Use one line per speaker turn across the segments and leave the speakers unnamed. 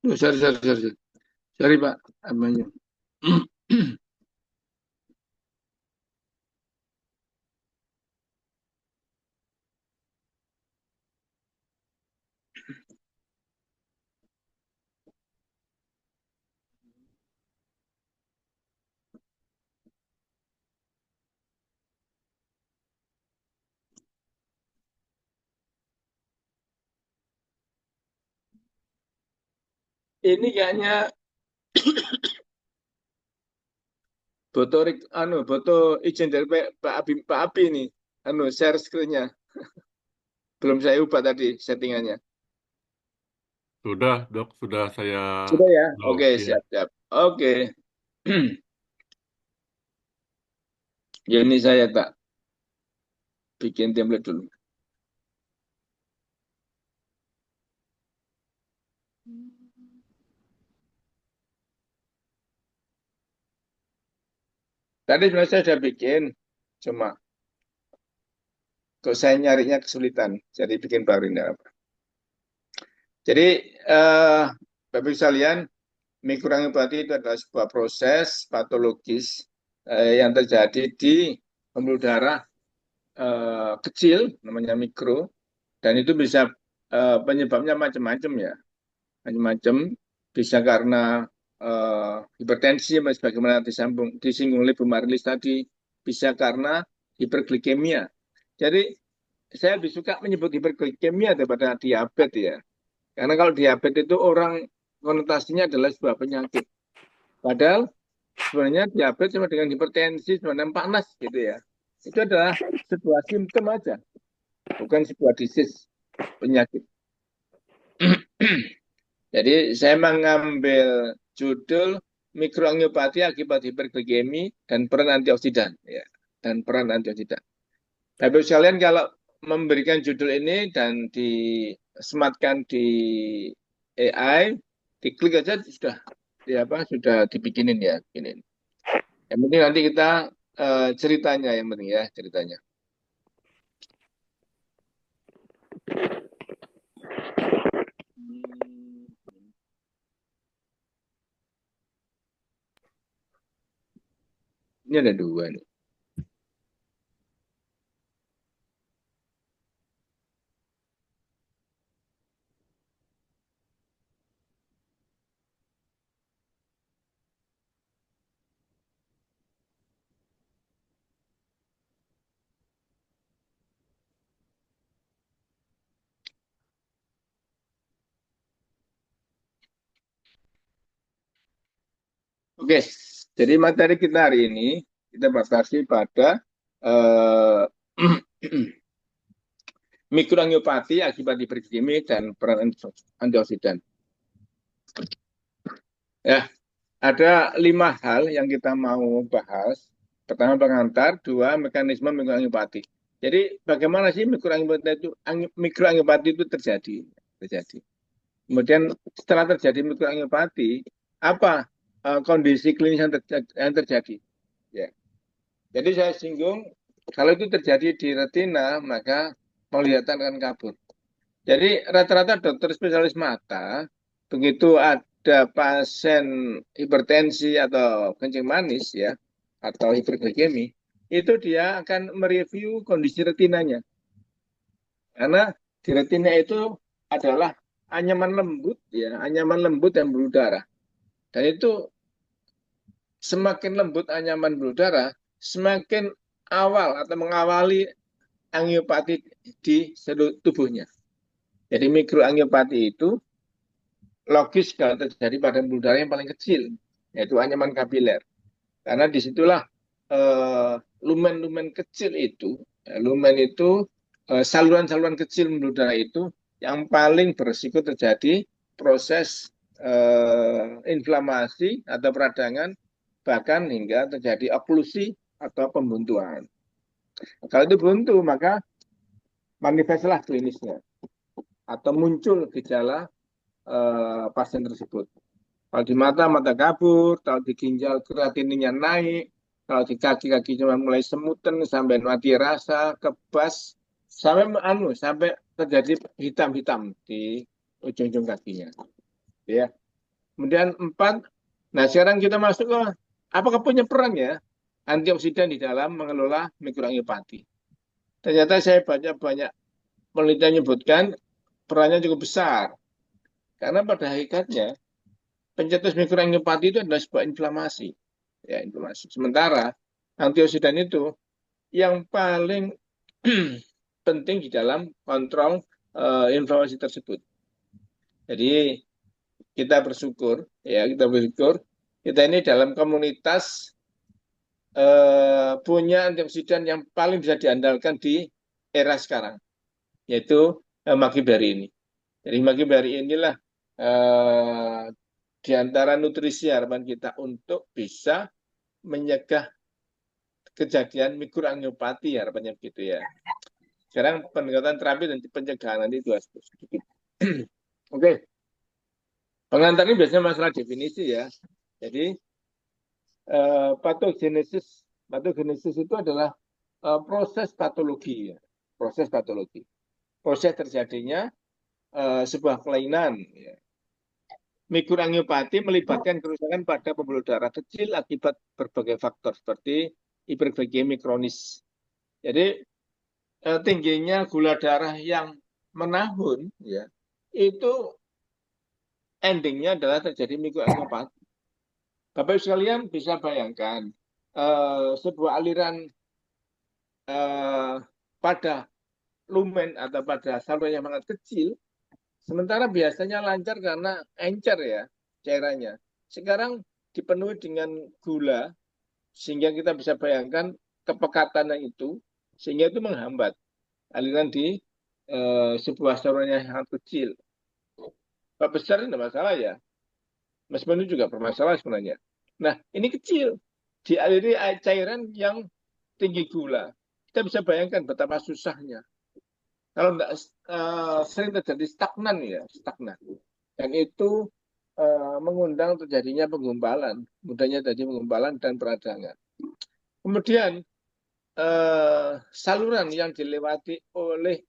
Sorry, sorry, sorry. Sorry, Pak. Apanya? Ini kayaknya foto izin dari Pak Abi nih. Share screen-nya. Belum saya ubah tadi settingannya.
Sudah, Dok, sudah saya
Sudah ya?
load.
Oke,
Ya.
siap, siap. Oke. Ya ini saya tak bikin template dulu. Tadi sebenarnya saya sudah bikin, cuma kok saya nyarinya kesulitan. Jadi bikin baru ini apa. Jadi, Bapak Ibu sekalian, mikroangiopati itu adalah sebuah proses patologis yang terjadi di pembuluh darah kecil, namanya mikro, dan itu bisa penyebabnya macam-macam ya, macam-macam. Bisa karena hipertensi, sebagaimana disinggung oleh Bu Marlis tadi, bisa karena hiperglikemia. Jadi saya lebih suka menyebut hiperglikemia daripada diabetes ya, karena kalau diabetes itu orang konotasinya adalah sebuah penyakit. Padahal sebenarnya diabetes sama dengan hipertensi, sebenarnya panas gitu ya. Itu adalah sebuah simptom aja, bukan sebuah disease, penyakit. Jadi saya mengambil judul mikroangiopati akibat hiperglikemi dan peran antioksidan ya, dan peran antioksidan. Tapi sekalian kalau memberikan judul ini dan disematkan di AI, diklik aja sudah sudah dibikinin ya, begini. Yang penting nanti kita ceritanya yang penting ya, ceritanya. Ini ada dua nih. Oke, jadi materi kita hari ini kita batasi pada eh, mikroangiopati akibat hiperglikemi dan peran antioksidan. Ya, ada 5 hal yang kita mau bahas. Pertama pengantar, dua mekanisme mikroangiopati. Jadi bagaimana sih mikroangiopati itu terjadi? Terjadi. Kemudian setelah terjadi mikroangiopati, apa kondisi klinis yang terjadi? Ya. Jadi saya singgung, kalau itu terjadi di retina, maka penglihatan akan kabur. Jadi rata-rata dokter spesialis mata, begitu ada pasien hipertensi atau kencing manis ya, atau hiperglikemi, itu dia akan mereview kondisi retinanya. Karena di retina itu adalah anyaman lembut ya, anyaman lembut yang berudara. Dan itu semakin lembut anyaman berudara, semakin awal atau mengawali angiopati di seluruh tubuhnya. Jadi mikroangiopati itu logis kalau terjadi pada pembuluh darah yang paling kecil, yaitu anyaman kapiler. Karena disitulah lumen-lumen kecil itu, lumen itu saluran-saluran kecil pembuluh darah itu yang paling berisiko terjadi proses inflamasi atau peradangan, bahkan hingga terjadi oklusi atau pembuntuan. Kalau itu buntu, maka manifestlah klinisnya atau muncul gejala pasien tersebut. Kalau di mata, mata kabur, kalau di ginjal kreatininya naik, kalau di kaki cuma mulai semutan sampai mati rasa, kebas, sampai terjadi hitam-hitam di ujung-ujung kakinya. Ya. Kemudian 4, nah sekarang kita masuk ke apakah punya peran ya antioksidan di dalam mengelola mikroangiopati. Ternyata saya baca banyak penelitian menyebutkan perannya cukup besar. Karena pada hakikatnya pencetus mikroangiopati itu adalah sebuah inflamasi. Ya, inflamasi. Sementara antioksidan itu yang paling penting di dalam kontrol inflamasi tersebut. Jadi kita bersyukur kita ini dalam komunitas punya antioksidan yang paling bisa diandalkan di era sekarang, yaitu Maki ini. Jadi Maki inilah eh, di antara nutrisi harapan kita untuk bisa menyegah kejadian mikroangiopati, harapannya begitu ya. Sekarang pendekatan terapi dan pencegahan nanti itu sedikit. Oke, pengantar ini biasanya masalah definisi ya. Jadi patogenesis itu adalah proses patologi ya. Proses patologi. Proses terjadinya sebuah kelainan ya. Mikroangiopati melibatkan kerusakan pada pembuluh darah kecil akibat berbagai faktor seperti hiperglikemi kronis. Jadi tingginya gula darah yang menahun ya itu endingnya adalah terjadi mikroangiopati. Bapak Ibu sekalian bisa bayangkan sebuah aliran pada lumen atau pada saluran yang sangat kecil, sementara biasanya lancar karena encer ya cairannya. Sekarang dipenuhi dengan gula, sehingga kita bisa bayangkan kepekatannya itu, sehingga itu menghambat aliran di sebuah saluran yang sangat kecil. Pak besar ini tidak masalah ya, meskipun itu juga bermasalah sebenarnya. Nah, ini kecil, dialiri cairan yang tinggi gula. Kita bisa bayangkan betapa susahnya. Kalau tidak sering terjadi stagnan ya, stagnan. Dan itu mengundang terjadinya penggumpalan, mudahnya terjadi penggumpalan dan peradangan. Kemudian saluran yang dilewati oleh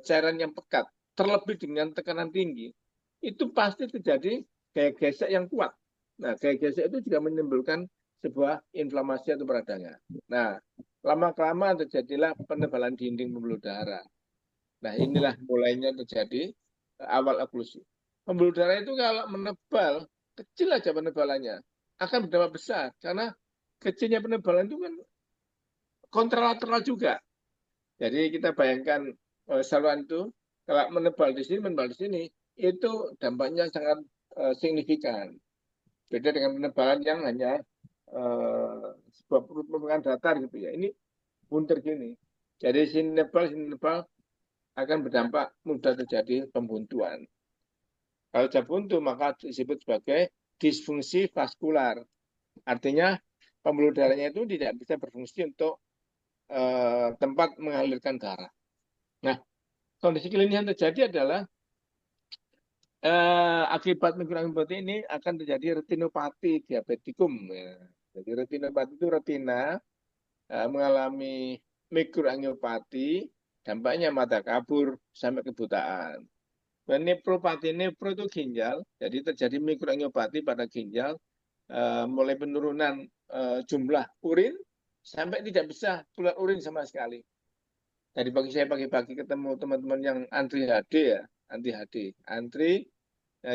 cairan yang pekat, terlebih dengan tekanan tinggi, itu pasti terjadi gaya gesek yang kuat. Nah, gaya gesek itu juga menimbulkan sebuah inflamasi atau peradangan. Nah, lama-kelamaan terjadilah penebalan dinding pembuluh darah. Nah, inilah mulainya terjadi awal oklusi. Pembuluh darah itu kalau menebal, kecil aja penebalannya, akan berdampak besar. Karena kecilnya penebalan itu kan kontralateral juga. Jadi kita bayangkan saluran itu kalau menebal di sini, itu dampaknya sangat signifikan. Beda dengan penebalan yang hanya sebuah permukaan datar gitu ya. Ini bunter gini. Jadi sini nebal akan berdampak mudah terjadi pembuntuan. Kalau sudah buntu maka disebut sebagai disfungsi vaskular. Artinya pembuluh darahnya itu tidak bisa berfungsi untuk tempat mengalirkan darah. Nah, kondisi klinis yang terjadi adalah akibat mikroangiopati ini akan terjadi retinopati diabetikum. Ya. Jadi retinopati itu retina mengalami mikroangiopati, dampaknya mata kabur sampai kebutaan. Nefropati, nefro itu ginjal, jadi terjadi mikroangiopati pada ginjal, mulai penurunan jumlah urin sampai tidak bisa keluar urin sama sekali. Tadi pagi saya pagi-pagi ketemu teman-teman yang antri HD ya, antri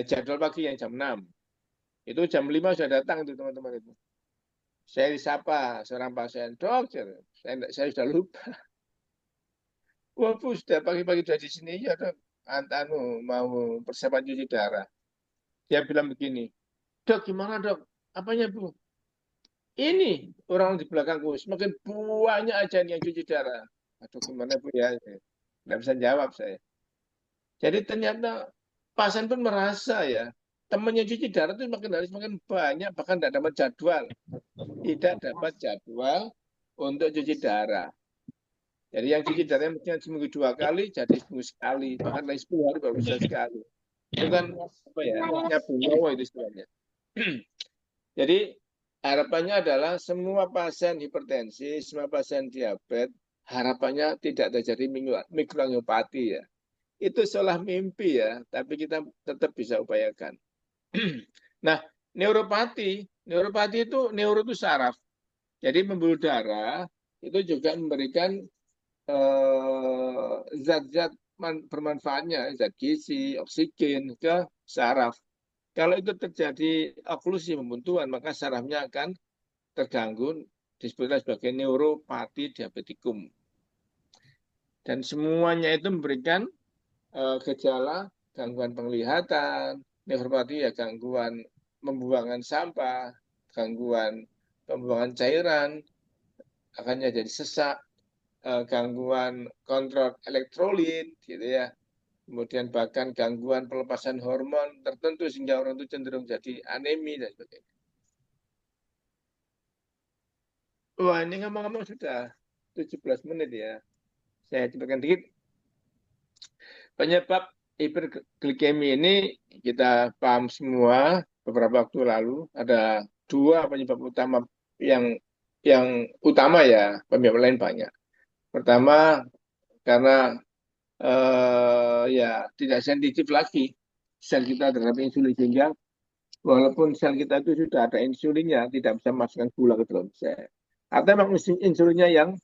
jadwal pagi yang jam 6. Itu jam 5 sudah datang itu teman-teman itu. Saya disapa seorang pasien, dok, saya sudah lupa. Wah, Bu, sudah pagi-pagi sudah di sini ya, dok. Anu, mau persiapan cuci darah. Dia bilang begini, dok, gimana dok? Apanya, Bu? Ini orang di belakangku, semakin banyak aja nih yang cuci darah. Aduh, gimana Bu ya? Nggak bisa jawab saya. Jadi ternyata pasien pun merasa ya, temannya cuci darah itu makin hari semakin banyak, bahkan tidak dapat jadwal. Tidak dapat jadwal untuk cuci darah. Jadi yang cuci darahnya mungkin seminggu 2 kali, jadi seminggu sekali. Bahkan lagi 10 hari baru bisa sekali. Itu kan apa ya, nyabu nyawa itu istilahnya. Jadi harapannya adalah semua pasien hipertensi, semua pasien diabetes, harapannya tidak terjadi mikroangiopati ya. Itu seolah mimpi ya, tapi kita tetap bisa upayakan. Nah, neuropati itu neuro itu saraf. Jadi pembuluh darah itu juga memberikan zat-zat bermanfaatnya, zat gizi, oksigen ke saraf. Kalau itu terjadi oklusi pembuntuan, maka sarafnya akan terganggu, disebutlah sebagai neuropati diabetikum. Dan semuanya itu memberikan gejala gangguan penglihatan, neuropati ya gangguan pembuangan sampah, gangguan pembuangan cairan, akhirnya jadi sesak, gangguan kontrol elektrolit, gitu ya. Kemudian bahkan gangguan pelepasan hormon tertentu sehingga orang itu cenderung jadi anemi dan sebagainya. Wah, ini ngomong-ngomong sudah 17 menit ya. Saya cepatkan dikit. Penyebab hiperglikemi ini kita paham semua beberapa waktu lalu ada dua penyebab utama yang utama ya, penyebab lain banyak. Pertama karena ya tidak sensitif lagi sel kita terhadap insulin sehingga walaupun sel kita itu sudah ada insulinnya tidak bisa masukkan gula ke dalam sel. Atau memang insulinnya yang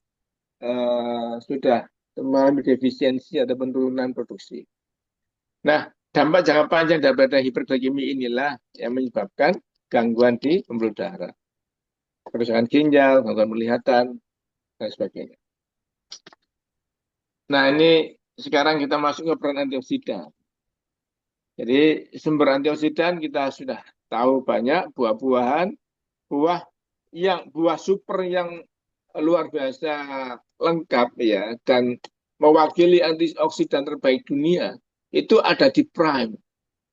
sudah mengalami defisiensi atau penurunan produksi. Nah, dampak jangka panjang daripada hiperglikemi inilah yang menyebabkan gangguan di pembuluh darah, kerusakan ginjal, gangguan penglihatan, dan sebagainya. Nah, ini sekarang kita masuk ke peran antioksidan. Jadi sumber antioksidan kita sudah tahu banyak, buah-buahan, buah super yang luar biasa lengkap ya, dan mewakili antioksidan terbaik dunia itu ada di prime,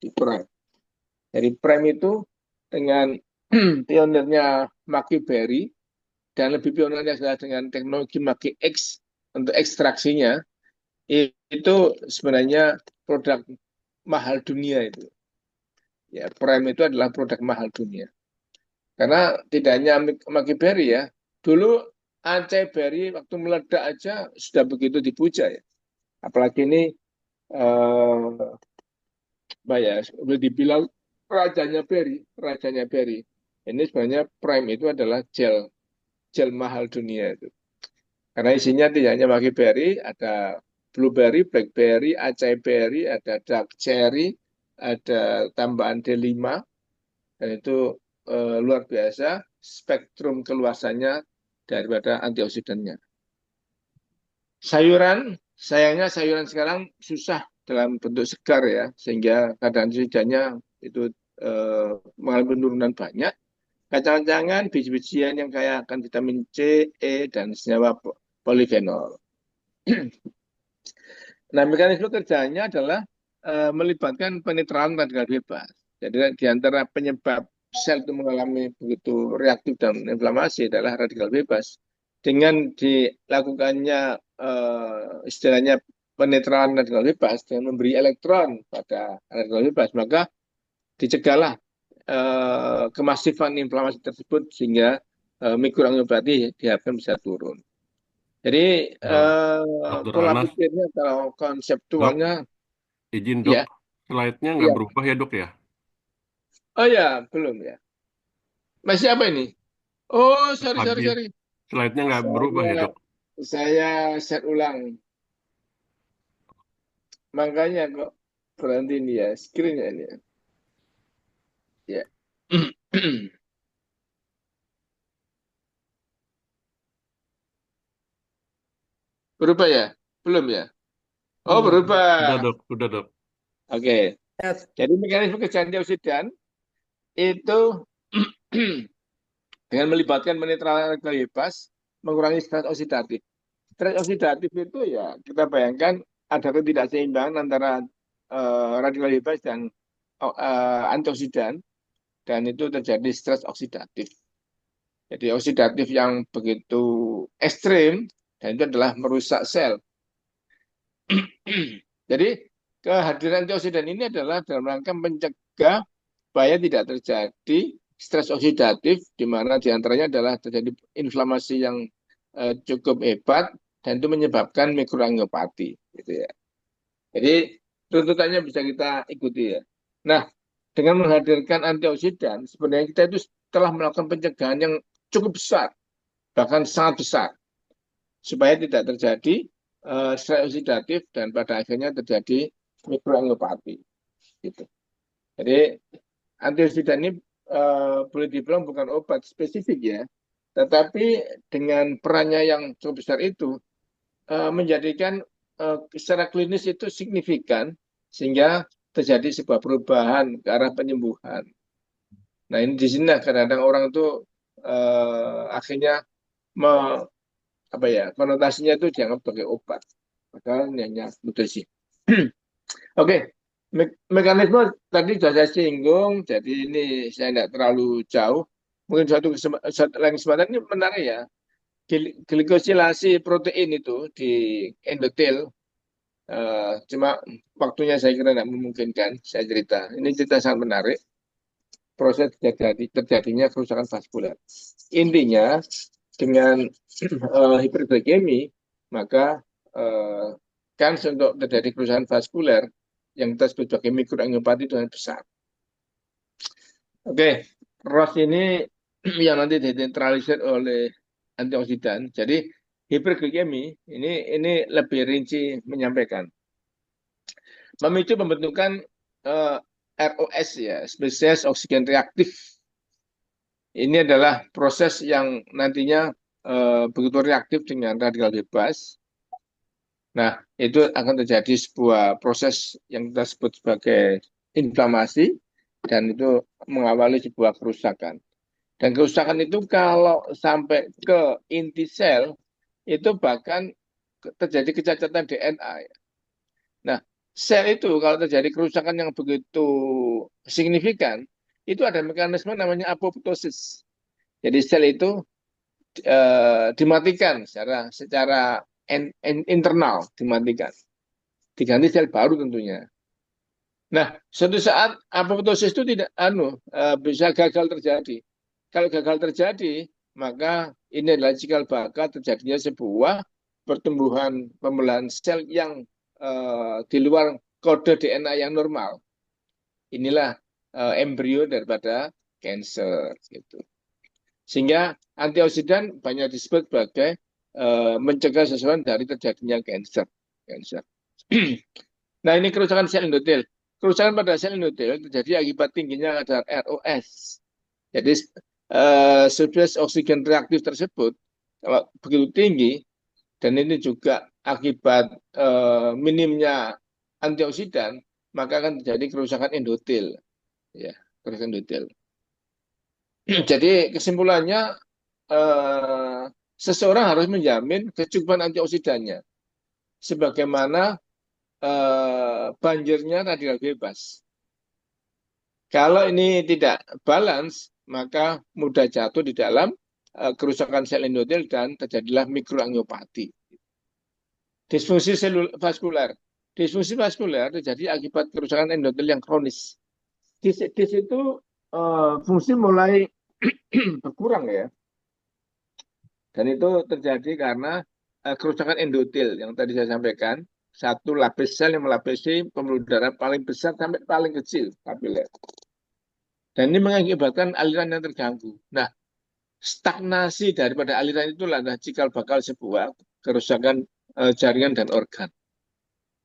di prime. Dari prime itu dengan pionirnya Maki Berry dan lebih pionirnya adalah dengan teknologi Maki X untuk ekstraksinya, itu sebenarnya produk mahal dunia itu. Ya, prime itu adalah produk mahal dunia. Karena tidak hanya Maki Berry ya, dulu Acai Berry waktu meledak aja sudah begitu dipuja ya. Apalagi ini ya, boleh dibilang rajanya Berry. Ini sebenarnya Prime itu adalah gel mahal dunia itu. Karena isinya tidak hanya Maki Berry, ada blueberry, blackberry, acai berry, ada dark cherry, ada tambahan D5, dan itu luar biasa spektrum keluasannya daripada antioksidannya. Sayuran, sayangnya sayuran sekarang susah dalam bentuk segar ya, sehingga kadar antioksidannya itu mengalami penurunan banyak. Kacang-kacangan, biji-bijian yang kaya akan vitamin C, E, dan senyawa polifenol. Nah, mekanisme kerjanya adalah melibatkan penetralan radikal bebas. Jadi di antara penyebab sel itu mengalami begitu reaktif dan inflamasi adalah radikal bebas. Dengan dilakukannya istilahnya penetralan radikal bebas dengan memberi elektron pada radikal bebas, maka dicegahlah kemasifan inflamasi tersebut sehingga mikroangiopati diharapkan bisa turun. Jadi
Eh, Dokter
pola
Anas,
pikirnya atau
dok,
konseptualnya
izin dok,
ya,
slide-nya nggak
ya.
berubah ya dok ya?
Oh ya, belum ya. Masih apa ini? Oh, sorry sorry
Lagi,
sorry.
slide-nya nggak berubah ya
Saya
dok?
saya set ulang. Makanya kok berhenti nih ya screen-nya ini ya. Ya. Berubah ya? Belum ya? Oh,
Udah
berubah.
dok, udah dok.
Oke. Jadi mekanisme kerja antioksidan itu dengan melibatkan mineral bebas mengurangi stres oksidatif. Stres oksidatif itu ya kita bayangkan ada ketidakseimbangan antara radikal bebas dan antioksidan dan itu terjadi stres oksidatif. Jadi oksidatif yang begitu ekstrim dan itu adalah merusak sel. Jadi kehadiran antioksidan ini adalah dalam rangka mencegah supaya tidak terjadi stres oksidatif, di mana diantaranya adalah terjadi inflamasi yang cukup hebat dan itu menyebabkan mikroangiopati, gitu ya. Jadi tuntutannya bisa kita ikuti ya. Nah, dengan menghadirkan antioksidan, sebenarnya kita itu telah melakukan pencegahan yang cukup besar, bahkan sangat besar, supaya tidak terjadi stres oksidatif dan pada akhirnya terjadi mikroangiopati. Gitu. Jadi antioksidan ini boleh dibilang bukan obat spesifik ya, tetapi dengan perannya yang cukup besar itu menjadikan secara klinis itu signifikan sehingga terjadi sebuah perubahan ke arah penyembuhan. Nah ini di sini kadang-kadang orang itu akhirnya me, apa ya konotasinya itu dianggap sebagai obat, padahal ini hanya nutrisi. Oke, mekanisme tadi sudah saya singgung, jadi ini saya tidak terlalu jauh. Mungkin suatu lain kesempatan ini menarik ya. Glikosilasi protein itu di endotel, cuma waktunya saya kira tidak memungkinkan saya cerita. Ini cerita sangat menarik, proses terjadinya kerusakan vaskular. Intinya dengan hiperglikemi, maka kans untuk terjadi kerusakan vaskular yang kita sebut sebagai mikroangiopati itu sangat besar. Oke, ROS ini yang nanti dinetralisir oleh antioksidan. Jadi hiperglikemi ini lebih rinci menyampaikan. Memicu pembentukan ROS ya, spesies oksigen reaktif. Ini adalah proses yang nantinya begitu reaktif dengan radikal bebas. Nah, itu akan terjadi sebuah proses yang kita sebut sebagai inflamasi dan itu mengawali sebuah kerusakan. Dan kerusakan itu kalau sampai ke inti sel, itu bahkan terjadi kecacatan DNA. Nah, sel itu kalau terjadi kerusakan yang begitu signifikan, itu ada mekanisme namanya apoptosis. Jadi sel itu dimatikan secara internal, dimatikan. Diganti sel baru tentunya. Nah, suatu saat apoptosis itu tidak bisa gagal terjadi. Kalau gagal terjadi, maka ini adalah cikal bakal terjadinya sebuah pertumbuhan pembelahan sel yang di luar kode DNA yang normal. Inilah embrio daripada cancer gitu. Sehingga antioksidan banyak disebut sebagai mencegah seseorang dari terjadinya cancer. Nah, ini kerusakan sel endotel. Kerusakan pada sel endotel terjadi akibat tingginya kadar ROS. Jadi substance oksigen reaktif tersebut kalau begitu tinggi dan ini juga akibat minimnya antioksidan, maka akan terjadi kerusakan endotel, ya, kerusakan endotel. Jadi kesimpulannya seseorang harus menjamin kecukupan antioksidannya, sebagaimana banjirnya radikal bebas. Kalau ini tidak balance, maka mudah jatuh di dalam kerusakan sel endotel dan terjadilah mikroangiopati. Disfungsi vaskular. Disfungsi vaskular terjadi akibat kerusakan endotel yang kronis. Di situ fungsi mulai berkurang ya. Dan itu terjadi karena kerusakan endotel yang tadi saya sampaikan. Satu lapis sel yang melapisi pembuluh darah paling besar sampai paling kecil, kapiler. Dan ini mengakibatkan aliran yang terganggu. Nah, stagnasi daripada aliran itulah cikal bakal sebuah kerusakan jaringan dan organ.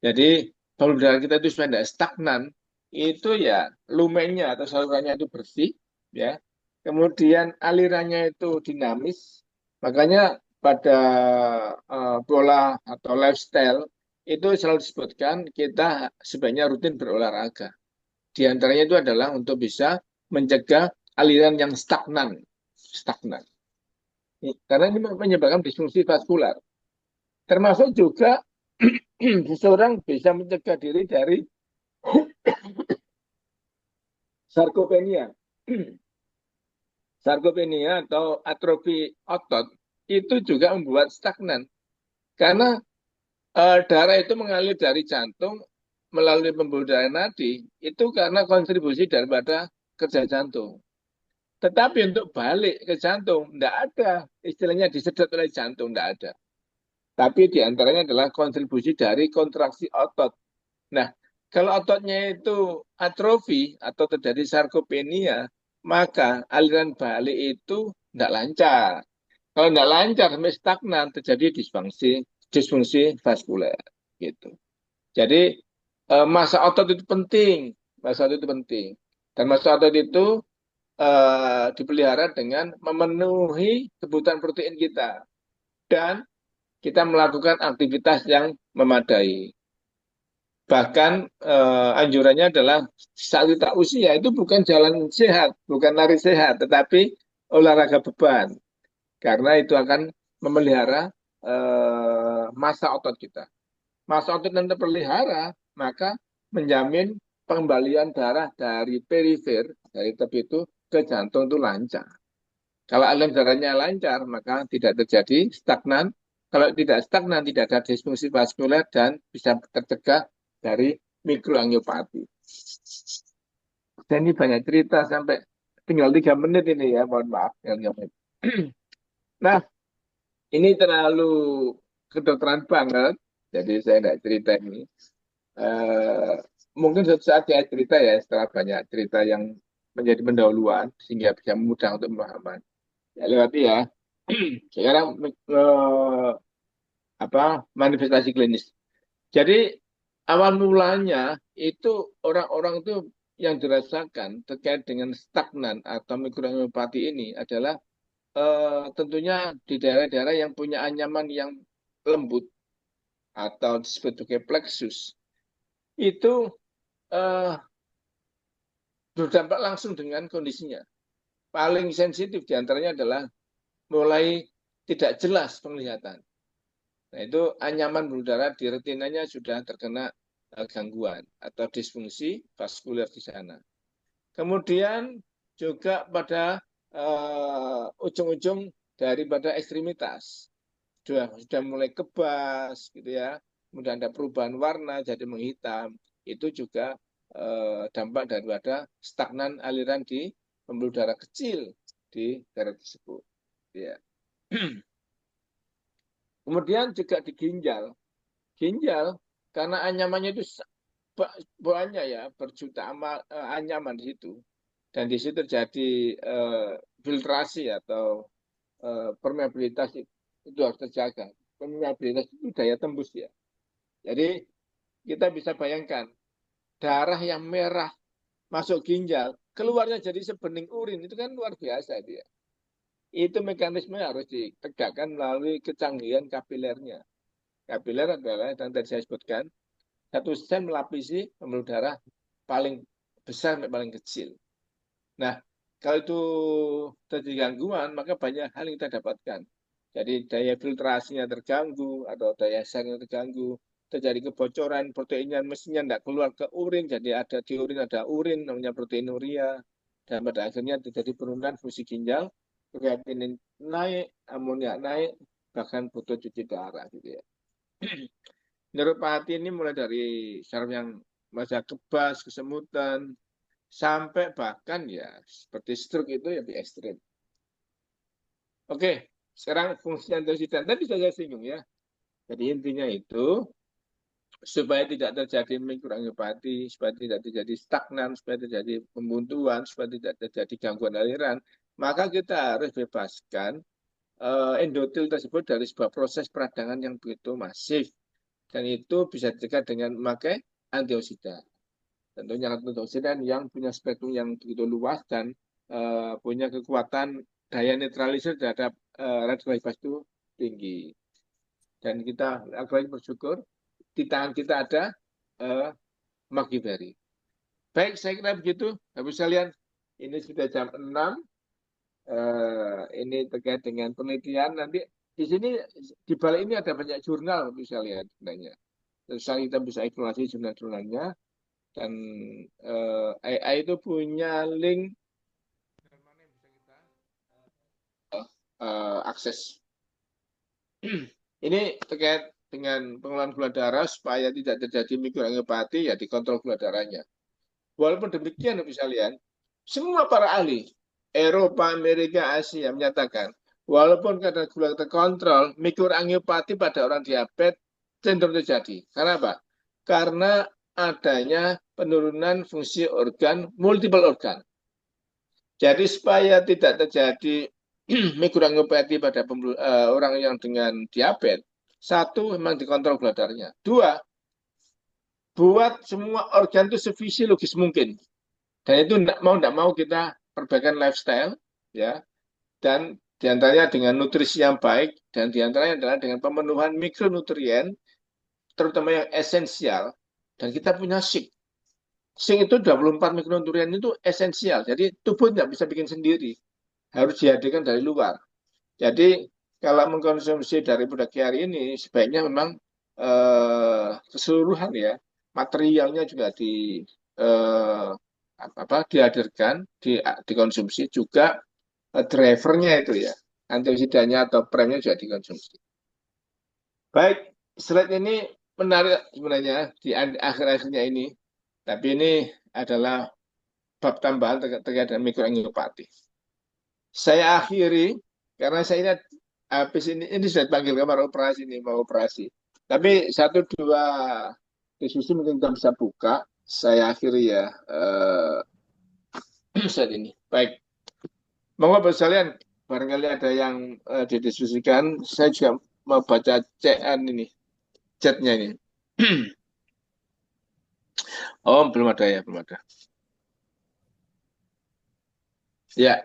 Jadi pembuluh darah kita itu supaya tidak stagnan, itu ya lumennya atau salurannya itu bersih, ya. Kemudian alirannya itu dinamis, makanya pada pola atau lifestyle itu selalu disebutkan kita sebaiknya rutin berolahraga. Di antaranya itu adalah untuk bisa mencegah aliran yang stagnan. Karena ini menyebabkan disfungsi vaskular. Termasuk juga seseorang bisa mencegah diri dari sarkopenia. Sarkopenia atau atrofi otot itu juga membuat stagnan. Karena darah itu mengalir dari jantung melalui pembuluh darah nadi itu karena kontribusi daripada kerja jantung. Tetapi untuk balik ke jantung, tidak ada. Istilahnya disedot oleh jantung, tidak ada. Tapi diantaranya adalah kontribusi dari kontraksi otot. Nah, Kalau ototnya itu atrofi atau terjadi sarkopenia, maka aliran balik itu tidak lancar. Kalau tidak lancar sampai stagnan, terjadi disfungsi vaskuler gitu. Jadi masa otot itu penting, masa otot itu penting. Dan masa otot itu dipelihara dengan memenuhi kebutuhan protein kita dan kita melakukan aktivitas yang memadai. Bahkan anjurannya adalah saat kita usia itu bukan jalan sehat, bukan lari sehat, tetapi olahraga beban. Karena itu akan memelihara masa otot kita. Masa otot yang terpelihara, maka menjamin pengembalian darah dari perifer, dari tepi itu ke jantung itu lancar. Kalau aliran darahnya lancar, maka tidak terjadi stagnan. Kalau tidak stagnan, tidak ada disfungsi vaskuler dan bisa tercegah dari mikroangiopati. Dan ini banyak cerita sampai tinggal 3 menit ini ya, mohon maaf. Nah, ini terlalu kedokteran banget, jadi saya tidak cerita ini. Eh, Mungkin suatu saat saya cerita ya, setelah banyak cerita yang menjadi pendahuluan, sehingga bisa mudah untuk memahami. Ya, lewati ya. Sekarang manifestasi klinis. Jadi awal mulanya itu orang-orang itu yang dirasakan terkait dengan stagnan atau mikroangiopati ini adalah tentunya di daerah-daerah yang punya anyaman yang lembut atau disebut sebagai plexus itu eh, berdampak langsung dengan kondisinya. Paling sensitif diantaranya adalah mulai tidak jelas penglihatan. Nah, itu anyaman berudara di retinanya sudah terkena gangguan atau disfungsi vaskuler di sana. Kemudian juga pada ujung-ujung daripada ekstremitas sudah mulai kebas gitu ya, kemudian ada perubahan warna jadi menghitam, itu juga dampak daripada stagnan aliran di pembuluh darah kecil di daerah tersebut ya. Kemudian juga di ginjal. Ginjal karena anyamannya itu banyak ya, berjuta anyaman di situ. Dan di situ terjadi filtrasi atau permeabilitas itu harus terjaga. Permeabilitas itu daya tembus ya. Jadi kita bisa bayangkan darah yang merah masuk ginjal, keluarnya jadi sebening urin, itu kan luar biasa dia. Itu mekanisme harus ditegakkan melalui kecanggihan kapilernya. Kapiler adalah yang tadi saya sebutkan, satu sel melapisi pembuluh darah paling besar sampai paling kecil. Nah, kalau itu terjadi gangguan, maka banyak hal yang kita dapatkan. Jadi daya filtrasinya terganggu atau daya sarnya terganggu, terjadi kebocoran proteinnya mestinya tidak keluar ke urin, jadi ada di urin ada urin namanya proteinuria, dan pada akhirnya terjadi penurunan fungsi ginjal, kreatinin naik, amonia naik, bahkan butuh cuci darah gitu ya. Neuropati ini mulai dari saraf yang masa kebas, kesemutan, sampai bahkan ya seperti stroke itu ya lebih ekstrim. Oke, sekarang fungsi antioksidan tadi saya singgung ya. Jadi intinya itu supaya tidak terjadi mikroangiopati, supaya tidak terjadi stagnan, supaya terjadi pembuntuan, supaya tidak terjadi gangguan aliran, maka kita harus bebaskan endotel tersebut dari sebuah proses peradangan yang begitu masif. Dan itu bisa dicegah dengan memakai antioksidan. Tentunya antioksidan yang punya spektrum yang begitu luas dan punya kekuatan daya netralisir terhadap radikal bebas itu tinggi. Dan kita lagi bersyukur di tangan kita ada Berry. Baik, saya kira begitu. Bapak sekalian, ini sudah jam 6. Ini terkait dengan penelitian. Nanti di sini, di balik ini ada banyak jurnal, bisa lihat sebenarnya. Terus kita bisa eksplorasi jurnal-jurnalnya. Dan AI itu punya link mana yang bisa kita akses. Ini terkait dengan pengelolaan gula darah supaya tidak terjadi mikroangiopati ya dikontrol gula darahnya. Walaupun demikian bisa lihat, semua para ahli Eropa, Amerika, Asia menyatakan walaupun kadar gula terkontrol, mikroangiopati pada orang diabetes cenderung terjadi. Karena apa? Karena adanya penurunan fungsi organ, multiple organ. Jadi supaya tidak terjadi mikroangiopati pada orang yang dengan diabetes, satu memang dikontrol gula darahnya. Dua, buat semua organ itu sefisiologis mungkin. Dan itu tidak mau kita perbaikan lifestyle, ya. Dan diantaranya dengan nutrisi yang baik, dan diantaranya adalah dengan pemenuhan mikronutrien, terutama yang esensial. Dan kita punya zinc. Zinc itu 24 mikronutrien itu esensial. Jadi tubuh tidak bisa bikin sendiri. Harus dihadirkan dari luar. Jadi kalau mengkonsumsi dari produk kiari ini sebaiknya memang keseluruhan ya materialnya juga eh, dihadirkan, dikonsumsi juga drivernya itu ya antioksidannya atau premnya juga dikonsumsi. Baik, slide ini menarik sebenarnya di akhir-akhirnya ini, tapi ini adalah bab tambahan terkait dengan mikroangiopati. Saya akhiri karena saya ini habis ini sudah dipanggil kamar operasi ini mau operasi. Tapi satu dua diskusi mungkin kita bisa buka. Saya akhiri ya saat ini. Baik, monggo Bapak sekalian, barangkali ada yang didiskusikan. Saya juga mau baca cekan ini, chatnya ini. Oh, belum ada ya, belum ada. Ya,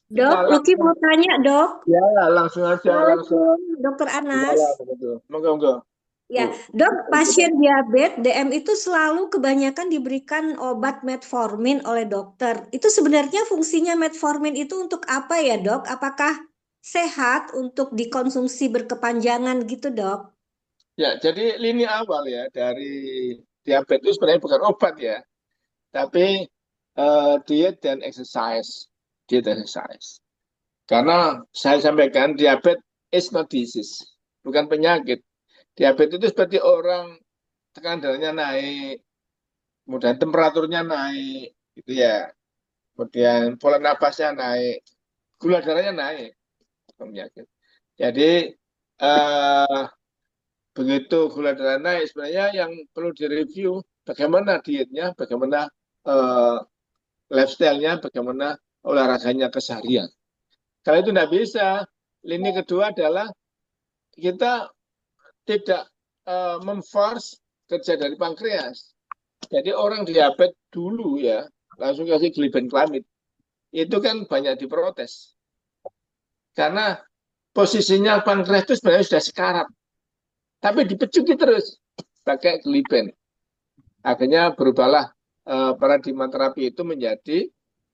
Dok,
kita
Lucky mau tanya, Dok.
ya langsung aja langsung.
Assalamualaikum, Dokter Anas.
Ya, betul. Monggo, monggo.
Ya, Dok, pasien diabetes DM itu selalu kebanyakan diberikan obat metformin oleh dokter. Itu sebenarnya fungsinya metformin itu untuk apa ya, Dok? Apakah sehat untuk dikonsumsi berkepanjangan gitu, Dok?
Ya, jadi lini awal ya dari diabetes itu sebenarnya bukan obat ya, tapi diet dan exercise, diet dan exercise. Karena saya sampaikan diabetes is not disease, bukan penyakit. Diabetes itu seperti orang tekanan darahnya naik, kemudian temperaturnya naik, gitu ya. Kemudian pola napasnya naik, gula darahnya naik, penyakit. Jadi eh, begitu gula darah naik, sebenarnya yang perlu direview bagaimana dietnya, bagaimana eh, lifestyle-nya, bagaimana olahraganya keseharian. Kalau itu tidak bisa, lini kedua adalah kita tidak memforce kerja dari pankreas. Jadi orang diabetes dulu ya, langsung kasih glibenclamide, itu kan banyak diprotes. Karena posisinya pankreas itu sebenarnya sudah sekarat, tapi dipecuti terus pakai gliben. Akhirnya berubahlah paradigma terapi itu menjadi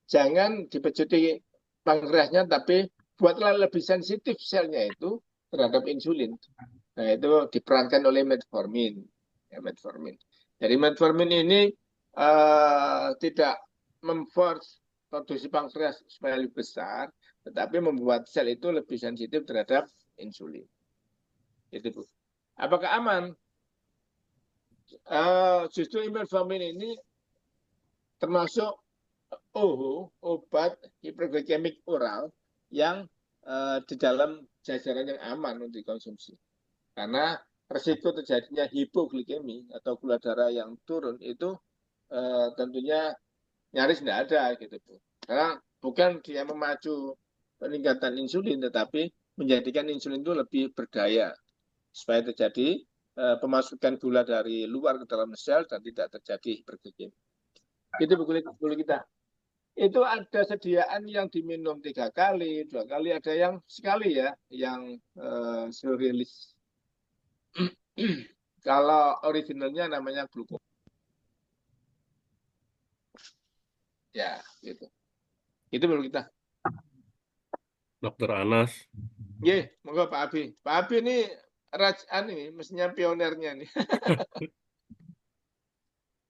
jangan dipecuti pankreasnya, tapi buatlah lebih sensitif selnya itu terhadap insulin. Nah, itu diperankan oleh metformin. Ya, metformin. Jadi metformin ini tidak memforce produksi pankreas supaya lebih besar, tetapi membuat sel itu lebih sensitif terhadap insulin. Itu, Bu. Apakah aman? Justru metformin ini termasuk obat hiperglikemik oral yang di dalam jajaran yang aman untuk dikonsumsi. Karena resiko terjadinya hipoglikemi atau gula darah yang turun itu tentunya nyaris tidak ada gitu, Bu. Karena bukan dia memacu peningkatan insulin, tetapi menjadikan insulin itu lebih berdaya supaya terjadi pemasukan gula dari luar ke dalam sel dan tidak terjadi hiperglikemi. Itu boleh kita. Itu ada sediaan yang diminum 3 kali, 2 kali, ada yang sekali ya, yang slow release. Kalau originalnya namanya glukosa. Ya, gitu. Itu perlu kita.
Dokter Anas.
Ye, monggo Pak Abi. Pak Abi ini rajaan ini, mestinya pionernya nih.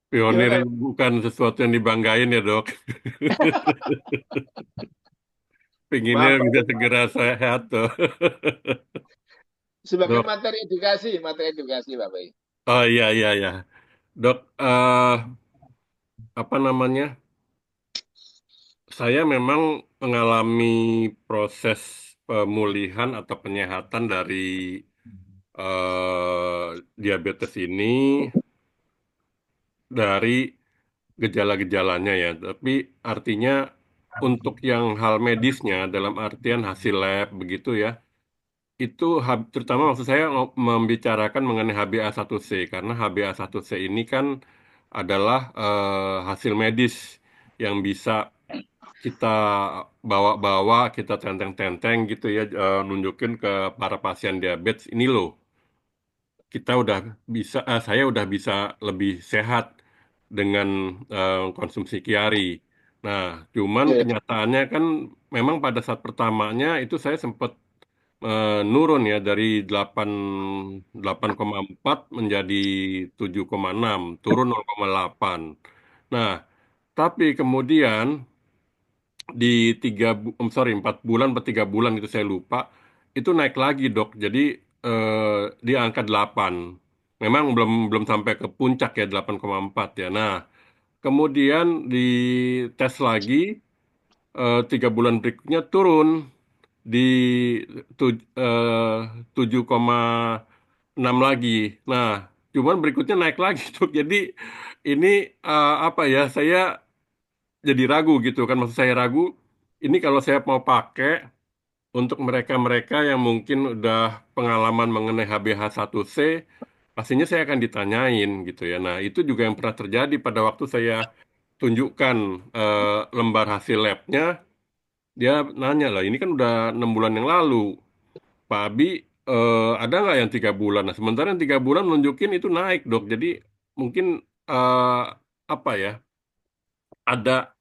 Pionir
Pioner.
bukan sesuatu yang dibanggain ya, Dok. Pinginnya
Maaf,
bisa
Pak.
segera sehat tuh.
Sebagai
Dok.
materi edukasi Bapak.
Oh iya iya iya. Dok, apa namanya? Saya memang mengalami proses pemulihan atau penyehatan dari diabetes ini dari gejala-gejalanya ya. Tapi artinya untuk yang hal medisnya dalam artian hasil lab begitu ya, itu terutama maksud saya membicarakan mengenai HbA1c karena HbA1c ini kan adalah hasil medis yang bisa kita bawa-bawa, kita tenteng-tenteng gitu ya, nunjukin ke para pasien diabetes ini loh, kita udah bisa, saya udah bisa lebih sehat dengan konsumsi kiari. Nah, cuman
Oke.
kenyataannya kan memang pada saat pertamanya itu saya sempat nurun ya dari 8,4 menjadi 7,6, turun 0,8. Nah, tapi kemudian di 4 bulan atau 3 bulan itu saya lupa, itu naik lagi dok. Jadi di angka 8. Memang belum belum sampai ke puncak ya 8,4 ya. Nah, kemudian di tes lagi 3 bulan berikutnya turun di 7,6 lagi. Nah, cuman berikutnya naik lagi dok. Jadi ini apa ya? Saya jadi ragu gitu kan, maksud saya ragu ini kalau saya mau pakai untuk mereka-mereka yang mungkin udah pengalaman mengenai HbH1c, pastinya saya akan ditanyain gitu ya. Nah, itu juga yang pernah terjadi pada waktu saya tunjukkan lembar hasil labnya. Dia nanya lah, ini kan udah 6 bulan yang lalu, Pak Abi, ada nggak yang 3 bulan? Nah, sementara yang 3 bulan nunjukin itu naik dok. Jadi mungkin apa ya, ada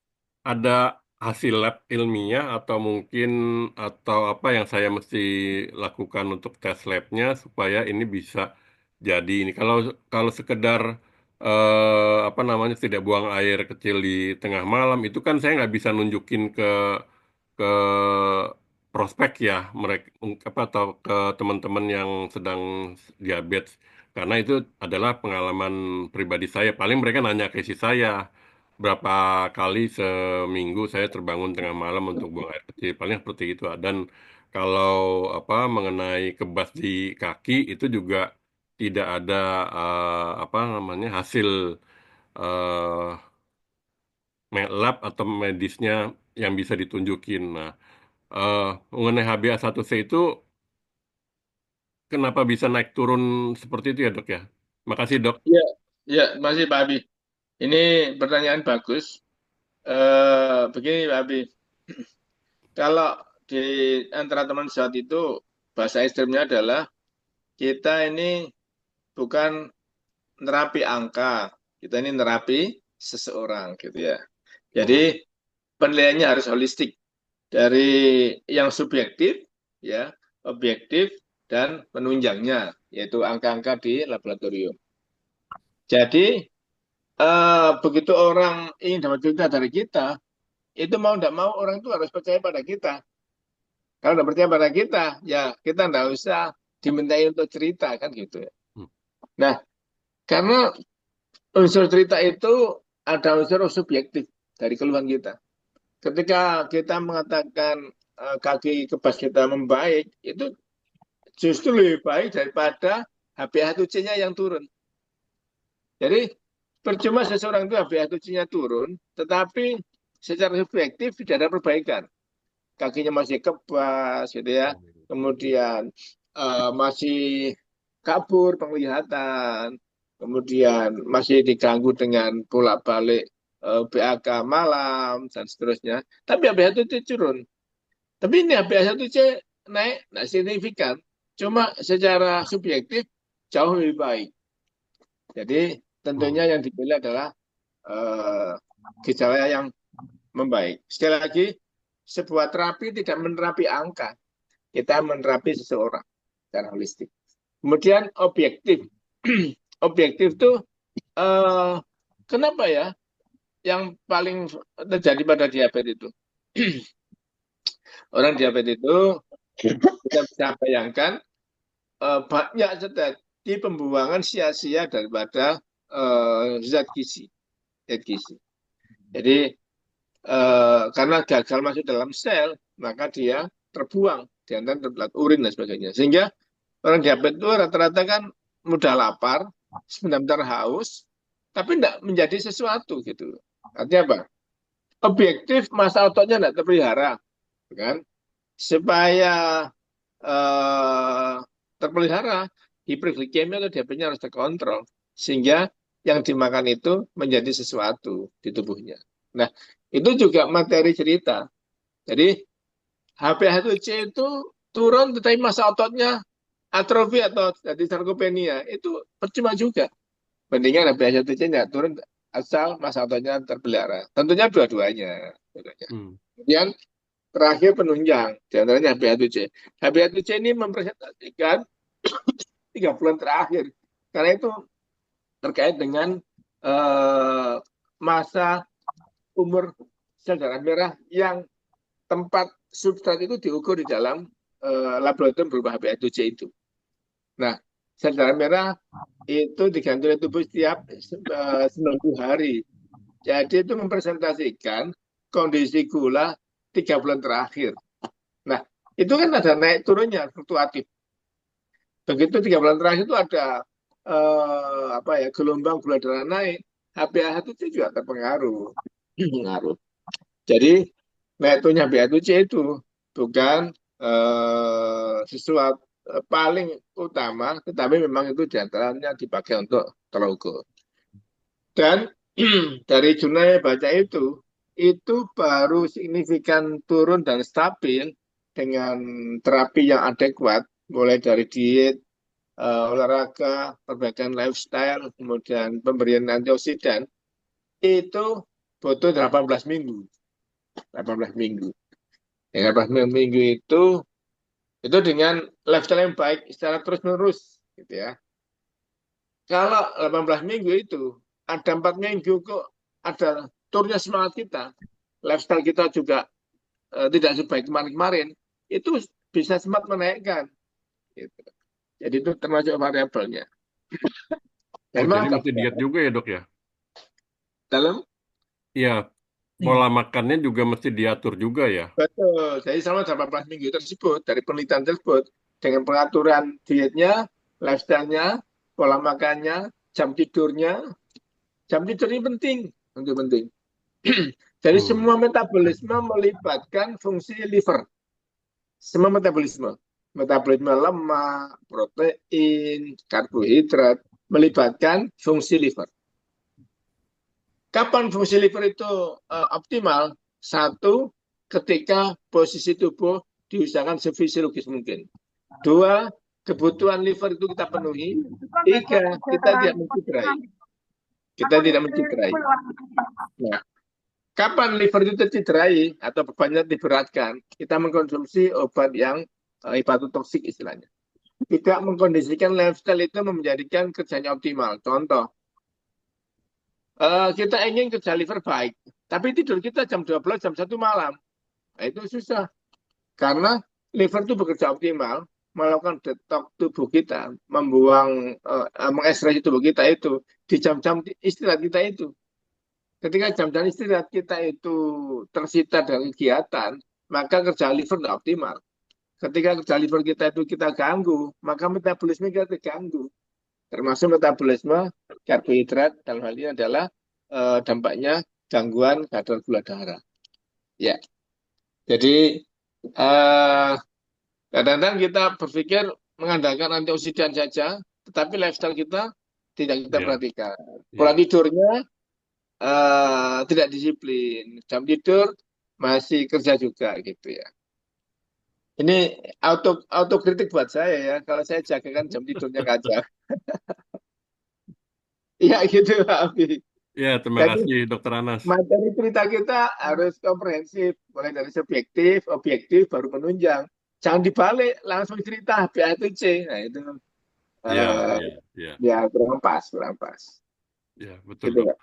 ada hasil lab ilmiah atau mungkin atau apa yang saya mesti lakukan untuk tes labnya supaya ini bisa jadi ini. Kalau kalau sekedar apa namanya tidak buang air kecil di tengah malam itu kan saya nggak bisa nunjukin ke prospek ya mereka apa atau ke teman-teman yang sedang diabetes karena itu adalah pengalaman pribadi saya. Paling mereka nanya ke isi saya berapa kali seminggu saya terbangun tengah malam untuk buang air kecil. Paling seperti itu. Dan kalau apa mengenai kebas di kaki itu juga tidak ada apa namanya hasil eh, lab atau medisnya yang bisa ditunjukin. Nah, eh, mengenai HbA1c itu kenapa bisa naik turun seperti itu ya dok ya? Makasih dok.
Ya, ya, masih Pak Abi. Ini pertanyaan bagus. Begini Pak Abi, kalau di antara teman saat itu bahasa ekstrimnya adalah kita ini bukan nerapi angka, kita ini nerapi seseorang gitu ya. Jadi
Hmm.
penilaiannya harus holistik dari yang subjektif, ya, objektif dan penunjangnya, yaitu angka-angka di laboratorium. Jadi begitu orang ingin dapat cerita dari kita, itu mau tidak mau orang itu harus percaya pada kita. Kalau tidak percaya pada kita, ya kita tidak usah dimintai untuk cerita kan gitu ya.
Hmm.
Nah, karena unsur cerita itu ada unsur subjektif dari keluhan kita. Ketika kita mengatakan kaki kebas kita membaik, itu justru lebih baik daripada HbA1c-nya yang turun. Jadi percuma seseorang itu HbA1c-nya turun, tetapi secara subjektif tidak ada perbaikan. Kakinya masih kebas, gitu ya. Kemudian masih kabur penglihatan, kemudian masih diganggu dengan bolak-balik BAK malam dan seterusnya. Tapi HbA1c turun. Tapi ini HbA1c naik, nah signifikan. Cuma secara subjektif jauh lebih baik. Jadi tentunya
Hmm.
yang dipilih adalah eh, gejala yang membaik. Sekali lagi, sebuah terapi tidak menerapi angka, kita menerapi seseorang secara holistik. Kemudian objektif, objektif itu eh, kenapa ya yang paling terjadi pada diabetes itu? Orang diabetes itu kita bisa bayangkan banyak terjadi pembuangan sia-sia daripada zat gizi, zat gizi. Jadi karena gagal masuk dalam sel, maka dia terbuang di antara urin dan sebagainya. Sehingga orang diabetes itu rata-rata kan mudah lapar, sebentar-bentar haus, tapi tidak menjadi sesuatu gitu. Artinya apa? Objektif masa ototnya tidak terpelihara, kan? Supaya eh, terpelihara, hiperglikemia atau diabetesnya harus terkontrol, sehingga yang dimakan itu menjadi sesuatu di tubuhnya. Nah, itu juga materi cerita. Jadi HbA1c itu turun, tetapi masa ototnya atrofi atau jadi sarkopenia itu percuma juga. Mendingan HbA1c nggak turun asal masa ototnya terpelihara. Tentunya dua-duanya.
Hmm.
Kemudian terakhir penunjang, di antaranya HbA1c. HbA1c ini mempresentasikan 3 bulan terakhir. Karena itu terkait dengan masa umur sel darah merah yang tempat substrat itu diukur di dalam laboratorium berupa HbA1c itu. Nah, sel darah merah itu diganti oleh tubuh setiap 90 hari. Jadi itu mempresentasikan kondisi gula 3 bulan terakhir. Nah, itu kan ada naik turunnya, fluktuatif. Begitu 3 bulan terakhir itu ada gelombang gula darah naik, HbA1c juga terpengaruh. Pengaruh. Jadi naik turunnya HbA1c itu bukan sesuatu paling utama, tetapi memang itu diantaranya dipakai untuk terukur. Dan dari jurnal yang baca itu baru signifikan turun dan stabil dengan terapi yang adekuat, mulai dari diet, olahraga, perbaikan lifestyle, kemudian pemberian antioksidan, itu butuh 18 minggu. 18 minggu. Yang 18 minggu itu dengan lifestyle yang baik secara terus-menerus, gitu ya. Kalau 18 minggu itu ada 4 minggu kok ada turunnya semangat kita, lifestyle kita juga tidak sebaik kemarin-kemarin, itu bisa sempat menaikkan. Gitu. Jadi itu termasuk variabelnya.
Oh,
Dan
jadi
mantap
mesti diet juga ya, Dok ya?
dalam
Iya, pola makannya juga mesti diatur juga ya.
betul. Jadi selama 18 minggu tersebut dari penelitian tersebut dengan pengaturan dietnya, lifestyle-nya, pola makannya, jam tidurnya. Jam tidur ini penting, untuk penting. Jadi
Hmm.
semua metabolisme melibatkan fungsi liver. Semua metabolisme. Metabolisme lemak, protein, karbohidrat, melibatkan fungsi liver. Kapan fungsi liver itu optimal? Satu, ketika posisi tubuh diusahakan sefisiologis mungkin. Dua, kebutuhan liver itu kita penuhi. Tiga, kita tidak mencederai. Kita tidak mencederai. Nah, kapan liver itu tercederai atau bebannya diberatkan, kita mengkonsumsi obat yang hepatotoksik istilahnya. Tidak mengkondisikan lifestyle itu menjadikan kerjanya optimal. Contoh, kita ingin kerja liver baik, tapi tidur kita jam 12, jam 1 malam. Nah, itu susah. Karena liver itu bekerja optimal, melakukan detox tubuh kita, mengekspresi tubuh kita itu di jam-jam istirahat kita itu. Ketika jam-jam istirahat kita itu tersita dari kegiatan, maka kerja liver tidak optimal. Ketika kerja liver kita itu kita ganggu, maka metabolisme kita terganggu. Termasuk metabolisme karbohidrat, dalam hal ini adalah dampaknya gangguan kadar gula darah. Ya, jadi kadang-kadang kita berpikir mengandalkan antioksidan saja, tetapi lifestyle kita tidak kita
Iya,
perhatikan. Pola
iya.
tidurnya tidak disiplin, jam tidur masih kerja juga gitu ya. Ini autokritik buat saya ya, kalau saya jagakan jam tidurnya kacau. Iya gitu Pak Abi.
Ya, terima
Jadi
kasih Dokter Anas.
materi cerita kita harus komprehensif, mulai dari subjektif, objektif, baru menunjang. Jangan dibalik, langsung cerita HbA1c. Nah itu
Ya,
eh,
ya, ya,
ya kurang pas, kurang pas.
ya, betul
Gitu
Dok.
Pak.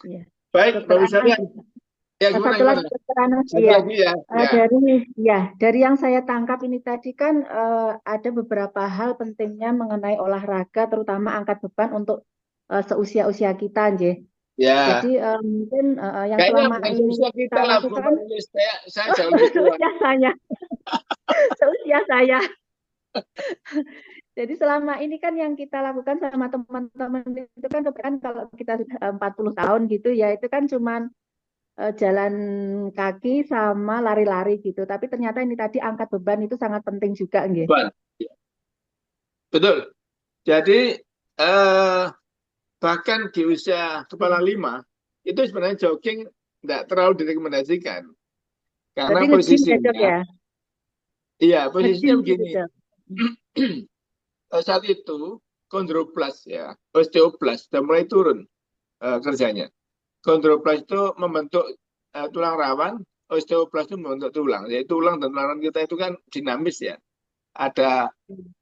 Ya.
Baik,
Dokter
Mbak
Anas,
Wisarian. Ya gimana,
satu lagi
gimana?
Dokter Anas,
Satu
ya.
lagi ya. Ya.
Dari yang saya tangkap ini tadi kan ada beberapa hal pentingnya mengenai olahraga, terutama angkat beban untuk seusia-usia kita, Nje.
Ya.
Jadi mungkin yang
Kayaknya
selama
bukan
ini
seusia
kita
kita lah, Bu
lakukan
Marilis. Saya jauh lebih tua.
seusia saya, seusia saya.
Jadi selama ini kan yang kita lakukan sama teman-teman itu kan kalau kita sudah 40 tahun gitu ya, itu kan cuman jalan kaki sama lari-lari gitu. Tapi ternyata ini tadi angkat beban itu sangat penting juga, nggih.
Beban. Betul. Jadi bahkan di usia kepala 5 itu sebenarnya jogging tidak terlalu direkomendasikan karena
Berarti nge-gym ya, Dok,
posisinya,
ya?
iya posisinya
Nge-gym gitu,
begini.
Dok.
Saat itu kondroblas ya, osteoblas sudah mulai turun kerjanya. Kondroblas itu membentuk tulang rawan, osteoblas itu membentuk tulang. Jadi tulang dan tulang rawan kita itu kan dinamis ya. Ada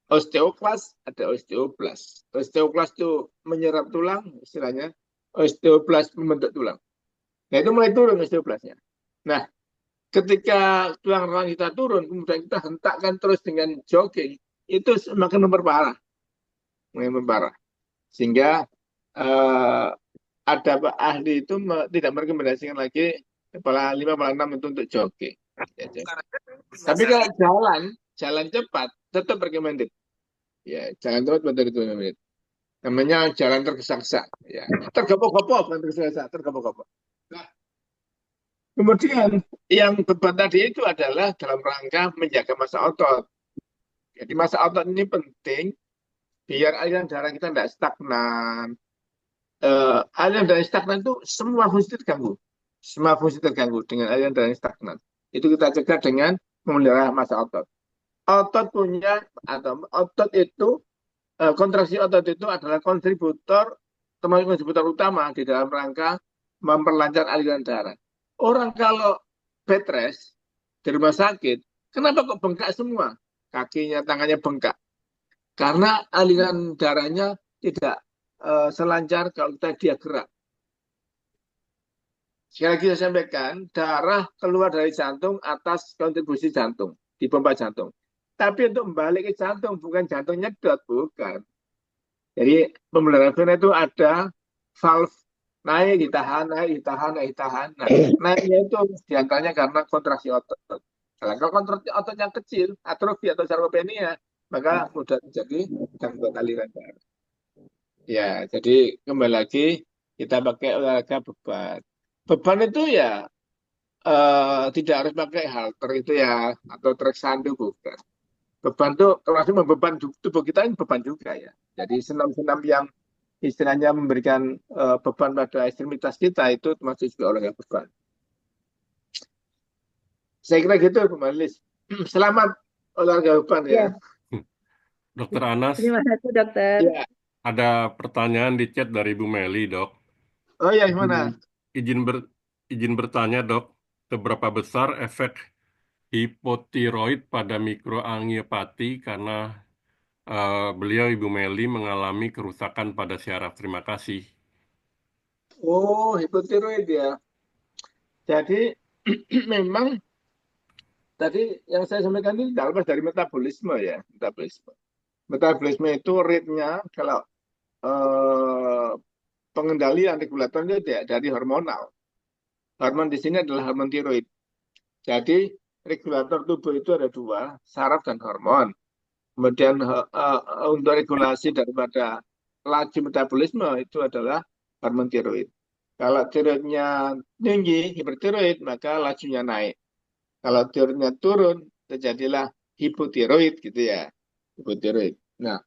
osteoklas, ada osteoblas. Osteoklas itu menyerap tulang, istilahnya. Osteoblas membentuk tulang. Nah itu mulai turun osteoblasnya. Nah ketika tulang rawan kita turun, kemudian kita hentakkan terus dengan jogging, itu semakin memperparah, sehingga eh, ada ahli itu tidak merekomendasikan lagi kepala 5 kepala 6 itu untuk jogging. Ya, tapi kalau jalan cepat tetap recommended. Ya, jalan cepat betul recommended. Namanya jalan tergesa-gesa. Ya, tergopoh-gopoh bukan tergesa-gesa, tergopoh-gopoh. Nah, kemudian yang beban tadi itu adalah dalam rangka menjaga massa otot. Jadi massa otot ini penting biar aliran darah kita tidak stagnan. Aliran darah stagnan itu semua fungsi terganggu. Semua fungsi terganggu dengan aliran darah stagnan. Itu kita cegah dengan memelihara massa otot. Otot punya atau otot itu kontraksi otot itu adalah kontributor termasuk kontributor utama di dalam rangka memperlancar aliran darah. Orang kalau bed rest di rumah sakit, kenapa kok bengkak semua? Kakinya, tangannya bengkak. Karena aliran darahnya tidak selancar kalau dia gerak. Sekali lagi saya sampaikan, darah keluar dari jantung atas kontribusi jantung, dipompa jantung. Tapi untuk kembali ke jantung, bukan jantung nyedot, bukan. Jadi pembuluh vena itu ada valve naik, ditahan, naik, ditahan, naik, ditahan. Nah, naiknya itu diantaranya karena kontraksi otot. Nah, kalau kontraksi ototnya kecil, atrofi atau sarkopenia, maka mudah terjadi gangguan aliran darah. Ya, jadi kembali lagi kita pakai olahraga beban. Beban itu ya tidak harus pakai halter itu ya atau trek sandu bukan. Beban itu termasuk membeban tubuh kita ini beban juga ya. Jadi senam-senam yang istilahnya memberikan beban pada ekstremitas kita itu termasuk juga olahraga beban. Saya kira gitu, Bu Marlis. Selamat olahraga beban ya.
Ya,
Dokter Anas,
terima kasih, Dokter.
Ya.
ada pertanyaan di chat dari Bu Meli, Dok.
Oh ya, gimana?
Izin bertanya, Dok, seberapa besar efek hipotiroid pada mikroangiopati karena beliau Ibu Meli mengalami kerusakan pada syaraf. Terima kasih.
Oh, hipotiroid ya. Jadi memang tadi yang saya sampaikan itu tidak lepas dari metabolisme ya, metabolisme. Metabolisme itu rate-nya kalau pengendalian regulator itu dari hormonal. Hormon di sini adalah hormon tiroid. Jadi regulator tubuh itu ada dua, saraf dan hormon. Kemudian untuk regulasi daripada laju metabolisme itu adalah hormon tiroid. Kalau tiroidnya tinggi, hipertiroid, maka lajunya naik. Kalau tiroidnya turun, terjadilah hipotiroid gitu ya, hipotiroid. Nah,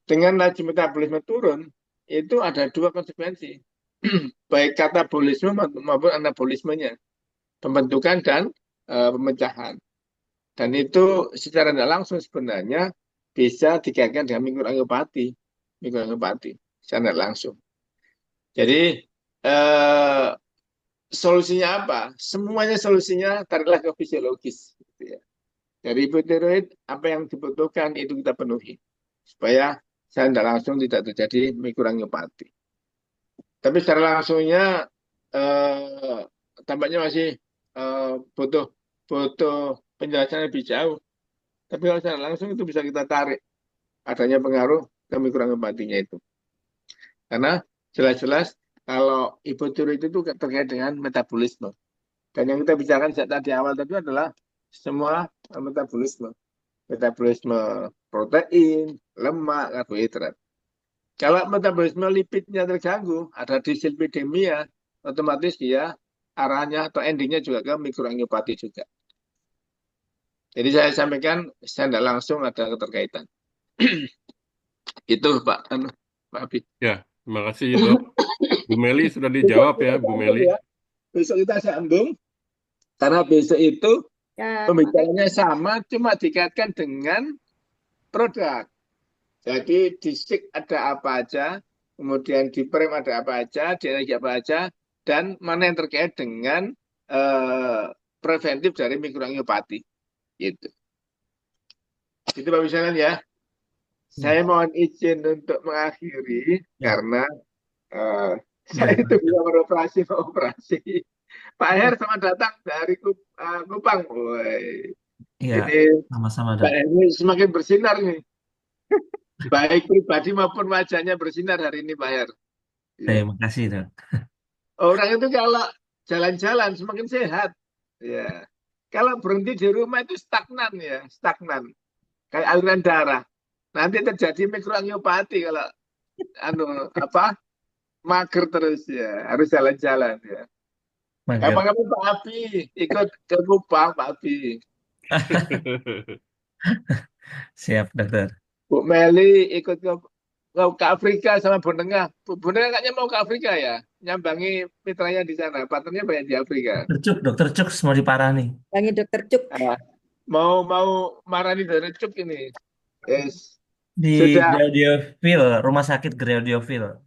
dengan laju metabolisme turun, itu ada dua konsekuensi, baik katabolisme maupun anabolismenya, pembentukan dan pemecahan. Dan itu secara tidak langsung sebenarnya bisa dikaitkan dengan mikroangiopati, secara tidak langsung. Jadi solusinya apa? Semuanya solusinya tariklah ke fisiologis. Gitu ya. Dari hipotiroid, apa yang dibutuhkan itu kita penuhi. Supaya secara tidak langsung tidak terjadi mikroangiopati. Tapi secara langsungnya tampaknya masih butuh penjelasan lebih jauh. Tapi kalau secara langsung itu bisa kita tarik adanya pengaruh ke mikroangiopatinya itu. Karena jelas-jelas kalau hipotiroid itu terkait dengan metabolisme. Dan yang kita bicarakan sejak tadi awal tadi adalah semua metabolisme. metabolisme protein, lemak, karbohidrat. Kalau metabolisme lipidnya terganggu, ada dislipidemia, otomatis dia arahnya atau endingnya juga ke mikroangiopati juga. Jadi saya sampaikan secara tidak langsung ada keterkaitan. Itu Pak Abi.
Ya, terima kasih Dok. Bu Meli sudah dijawab ya, Bu Meli.
Besok kita sambung, karena besok itu
Ya,
pembicaranya sama, cuma dikaitkan dengan produk. Jadi di SIK ada apa aja, kemudian di PREM ada apa aja, di energi apa aja, dan mana yang terkait dengan preventif dari mikroangiopati. Gitu. Itu Pak Misalnya ya. Saya mohon izin untuk mengakhiri
Ya.
karena saya itu bisa beroperasi. Pak Her selamat datang dari Kupang. Woy.
Iya,
Ini
sama-sama
Pak
Dok.
Her ini semakin bersinar nih. Baik pribadi maupun wajahnya bersinar hari ini Pak Her.
Terima kasih Dok.
Orang itu kalau jalan-jalan semakin sehat. Ya. Kalau berhenti di rumah itu stagnan ya, stagnan. Kayak aliran darah. Nanti terjadi mikroangiopati kalau mager terus ya, harus jalan-jalan ya.
Mager.
Kapan-kapan Pak Abi ikut ke Kupang Pak Abi.
Siap Dokter.
Bu Meli ikut ke Afrika sama Bonengah. Bu Nengah kayaknya mau ke Afrika ya, nyambangi mitranya di sana. Partnernya banyak di Afrika.
Dokter Cuk mau diparani.
Panggil Dokter Cuk.
Mau marani dari Cuk ini. Yes.
Di
Sudah.
Graudioville, Rumah Sakit Graudioville.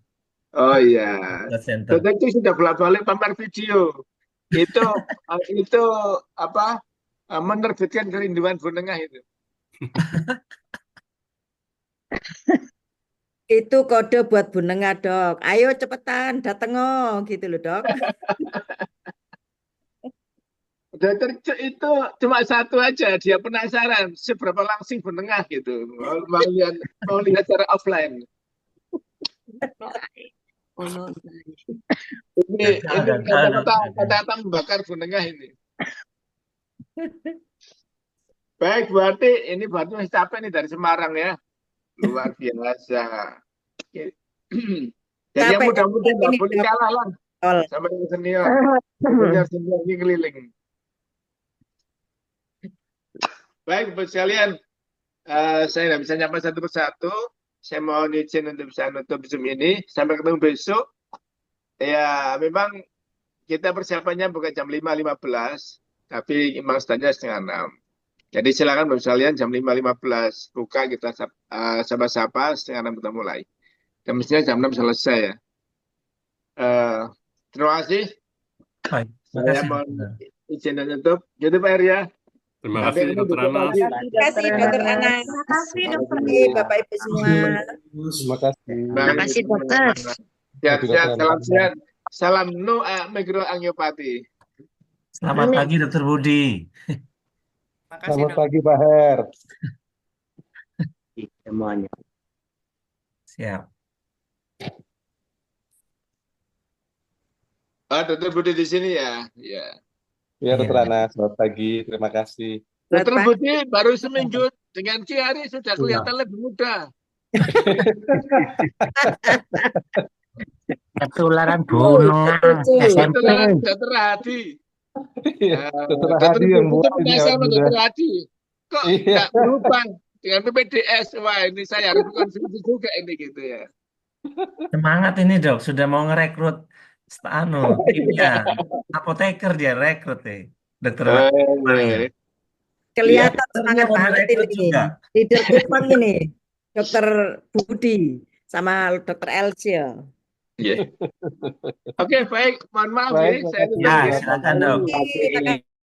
Oh iya.
Center.
Dokter Cuk sudah bolak-balik pamer video. Itu menerbitkan kerinduan Bonengah itu.
Itu kode buat Bu Nengah, Dok. Ayo cepetan, dateng gitu loh, Dok.
Dokter Cuk itu cuma satu aja, dia penasaran seberapa langsing Bonengah gitu. Mau lihat secara offline. Ini kata-kata membakar Bonengah ini. Baik, berarti ini berarti masih capek nih dari Semarang ya. Luar biasa. Jadi yang muda-muda nggak boleh kalah lah sama yang senior. Senior ini keliling. Baik, Bapak sekalian, saya nggak bisa nyapa satu persatu. Saya mohon izin untuk bisa nutup Zoom ini. Sampai ketemu besok. Ya, memang kita persiapannya bukan jam 5.15, tapi memang standarnya setengah 6. Jadi silakan Bapak sekalian jam 5.15 buka, kita sapa-sapa, setengah 6 kita mulai. Dan mestinya jam 6 selesai ya. Terima kasih.
Baik,
Saya mohon izin dan tutup. Gitu Pak Arya.
Terima kasih Dokter Anas.
Terima kasih Dokter Anas.
Terima kasih Dokter.
Bapak Ibu semua.
Terima kasih.
Terima kasih Dokter.
Sehat-sehat, salam sehat. Salam no mikroangiopati.
Selamat pagi Dokter Budi.
Selamat pagi Pak Her.
Semuanya.
Siap.
Dokter Budi di sini ya. Ya.
Ya Dokter Anas, selamat pagi. Terima kasih.
Dokter Budi baru seminggu dengan Ki Hari sudah kelihatan lebih muda.
Ketularan gunung SMP.
Dokter Hadi.
Dokter Hadi yang buat ini ya.
Dokter Hadi. Kok nggak berubah dengan PPDS? Wah, ini saya harus konsumsi juga ini gitu ya.
Semangat ini Dok, sudah mau ngerekrut timnya. Apoteker dia rekrut Dokter.
Kelihatan semangat banget ini. Leader Kupang ini. Dokter Budi sama Dokter Elsie.
Oke, baik. Mohon maaf
Baik,
saya
Ya, silakan Dok.